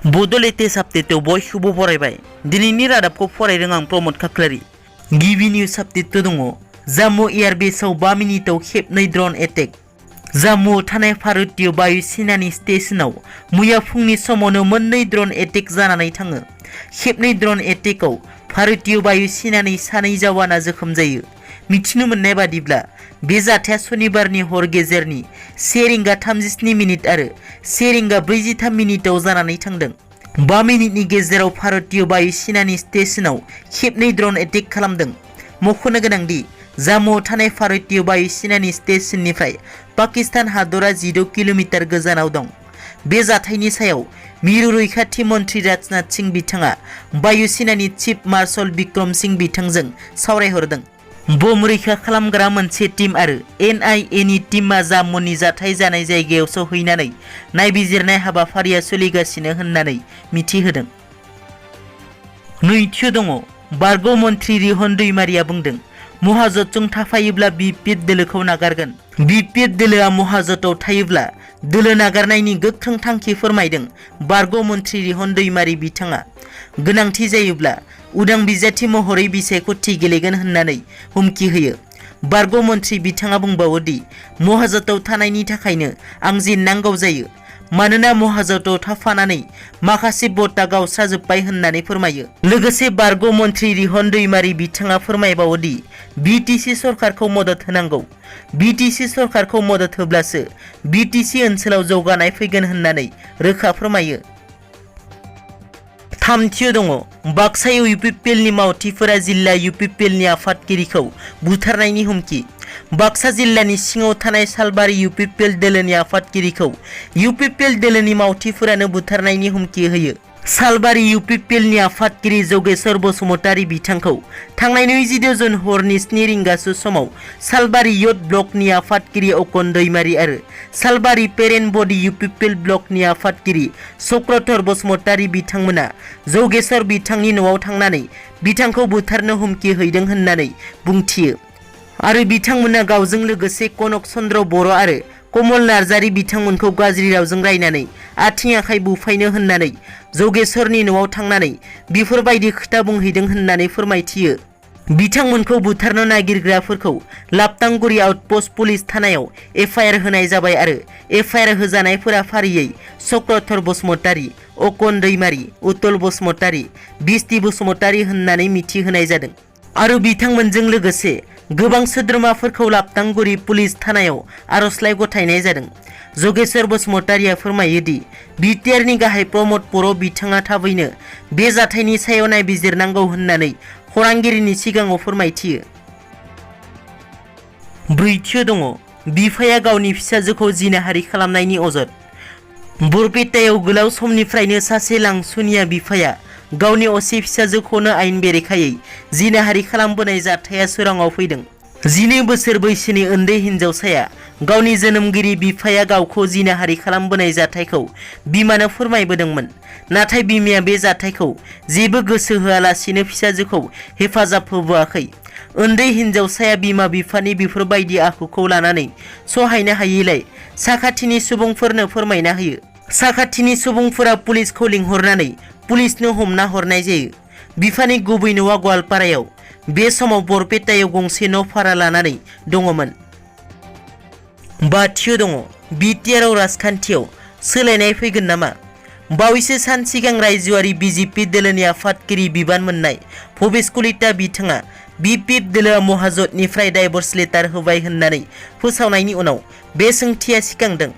बड' लेटेस्ट आपडेटआव बयखौबो बरायबाय। दिनैनि रादाबखौ फरायदों आं प्रमद खाख्लारि। गिबि निउज आपडेट दङ। जम्मु एयारबेसआव 5 मिनिटाव खेबनै ड्रन एटेक। जम्मुआव थानाय भारतीय वायुसेनानि स्टेशनाव मैया फुंनि समावनो मोननै ड्रन एटेक जानानै थाङो। खेबनै ड्रन एटेकआव भारतीय वायुसेनानि 2 जवाना जोखोम जायो। मिथिनो मोननाय बादिब्ला बे जाथाया सनिबारनि हर गेजेरनि 1:37 आरो 1:43 जानानै थांदों। 5 मिनिटनि गेजेराव भारतीय वायुसेनानि स्टेशनाव खेबनै ड्रन एटेक खालामदों। मख'नो गोनांदि जम्मुआव थानाय भारतीय वायुसेनानि स्टेशननिफ्राय पाकिस्तान हादरा 16 किल'मिटार गोजानाव दं। बे जाथायनि सायाव मिरु रैखाथि मन्थ्रि राजनाथ सिंह बिथाङा वायुसेनानि चीफ मार्शल बिक्रम सिंह बिथांजों सावरायहरदों। बम रैखा खालामग्रा मोनसे टीम आरो NIA नि टीमआ जम्मुनि जाथाय जानाय जायगायाव सौहैनानै नायबिजिरनाय हाबाफारिया सोलिगासिनो होननानै मिथिहोदों। नैथियाव दङ। बारग' मन्थ्रि रिहन दैमारिया बुंदों, महाजोतजों थाफायोब्ला BPF दोलोखौ नागारगोन। BPF दोलोआ महाजोतआव थायोब्ला दोलो नागारनायनि गोख्रों थांखि फोरमायदों बारग' मन्थ्रि रिहन दैमारि बिथाङा। गोनांथि जायोब्ला उदां बिजाथि महरै बिसायख'थि गेलेगोन होननानै हुमखि होयो। बारग' मन्थ्रि बिथाङा बुंबावो दि महाजोतआव थानायनि थाखायनो आं जेननांगौ जायो, मानोना महाजोतआव थाफानानै माखासे भटआ गावस्राजोब्बाय होननानै फोरमायो। लोगोसे बारग' मन्थ्रि रिहन दैमारि बिथाङा फोरमायबावो दि BTC सरकारखौ मदद होनांगौ। BTC सरकारखौ मदद होब्लासो BTC ओनसोलाव जौगानाय फैगोन होननानै रोखा फोरमायो। थामथियाव दङ। बाक्सायाव UPPLनि मावथिफोरा जिल्ला UPPLनि आफादगिरिखौ बुथारनायनि हुमखि। बाक्सा जिल्लानि सिङाव थानाय सालबारि UPPL दोलोनि आफादगिरिखौ UPPL दोलोनि मावथिफोरानो बुथारनायनि हुमखि होयो। सालबारि UPPLनि आफादगिरि जगेश्वर बसुमतारी बिथांखौ थांनाय 22 जुन हरनि 7 रिंगासो समाव सालबारि य'थ ब्लकनि आफादगिरि अकन दैमारि आरो सालबारि पेरेनबडी UPPL ब्लकनि आफादगिरि चक्रधर बसुमतारी बिथांमोना जगेश्वर बिथांनि न'आव थांनानै बिथांखौ बुथारनो हुमखि हैदों होननानै बुंथियो आरो बिथांमोना गावजों लोगोसे कनक चन्द्र बर' आरो कमल नार्जारी बिथांमोनखौ गाज्रि रावजों रायनानै आथिं आखाइ बुफायनो होननानै जगेश्वरनि न'आव थांनानै बेफोरबायदि खोथा बुंहैदों होननानै फोरमायथियो। बिथांमोनखौ बुथारनो नागिरग्राफोरखौ लापतांगुरि आउटप'स्ट पुलिस थानायाव FIR होनाय जाबाय आरो FIR होजानायफोरा फारियै चक्रधर बसुमतारी, अकन दैमारि, उत्तल बसुमतारी, बिस्ति बसुमतारी होननानै मिथिहोनाय जादों आरो बिथांमोनजों लोगोसे गोबां सोद्रोमाफोरखौ लापतांगुरि पुलिस थानायाव आर'जलाइ गथायनाय जादों। जगेश्वर बसुमतारीया फोरमायो दि BTRनि गाहाय प्रमद बर' बिथाङा थाबैनो बे जाथायनि सायाव नायबिजिरनांगौ होननानै खौरांगिरिनि सिगाङाव फोरमायथियो। ब्रैथियाव दङ। बिफाया गावनि फिसाजोखौ जिनाहारि खालामनायनि अजद। बरपेटायाव गोलाव समनिफ्रायनो सासे लांसुनिया बिफाया गावनि असे फिसाजोखौनो आयेन बेरेखायै जिनाहारि खालामबोनाय जाथाया सोराङाव फैदों। 12 बोसोर बैसोनि उन्दै हिनजावसाया गावनि जोनोमगिरि बिफाया गावखौ जिनाहारि खालामबोनाय जाथायखौ बिमानो फोरमायबोदोंमोन। नाथाय बिमाया बे जाथायखौ जेबो गोसो होआलासिनो फिसाजोखौ हेफाजाब होबोआखै। उन्दै हिनजावसाया बिमा बिफानि बेफोरबायदि आखुखौ लानानै सहायनो हायैलाय साखाथिनि सुबुंफोरनो फोरमायना होयो। साखाथिनि सुबुंफोरा पुलिसखौ लिंहरनानै पुलिसनो हमना हरनाय जायो। बिफानि गुबै न'आ गवालपारायाव। बे समाव बरपेटायाव गंसे न' भारा लानानै दङमोन। बाथियाव दङ। BTRआव राजखान्थियाव सोलायनाय फैगोन नामा? बावैसो सान सिगां रायजोआरि BJP दोलोनि आफादगिरि बिबान मोननाय भबेश कलिता बिथाङा BPF दोलोआ महाजोतनिफ्राय डाइभर्स लेटार होबाय होननानै फोसावनायनि उनाव बे सोंथिया सिखांदों।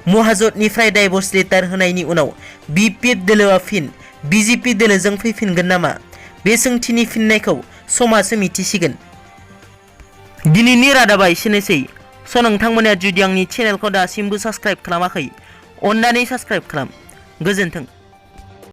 महाजोतनिफ्राय डाइभर्स लेटार होनायनि उनाव BPF दोलोआ फिन BJP दोलोजों फैफिनगोन नामा? बे सोंथिनि फिननायखौ समासो मिथिसिगोन। दिनैनि रादाबा एसेनोसै। नोंथांमोना जुदि आंनि चेनेलखौ दासिमबो साबस्क्राइब खालामाखै, अन्नानै साबस्क्राइब खालाम। गोजोन्थों।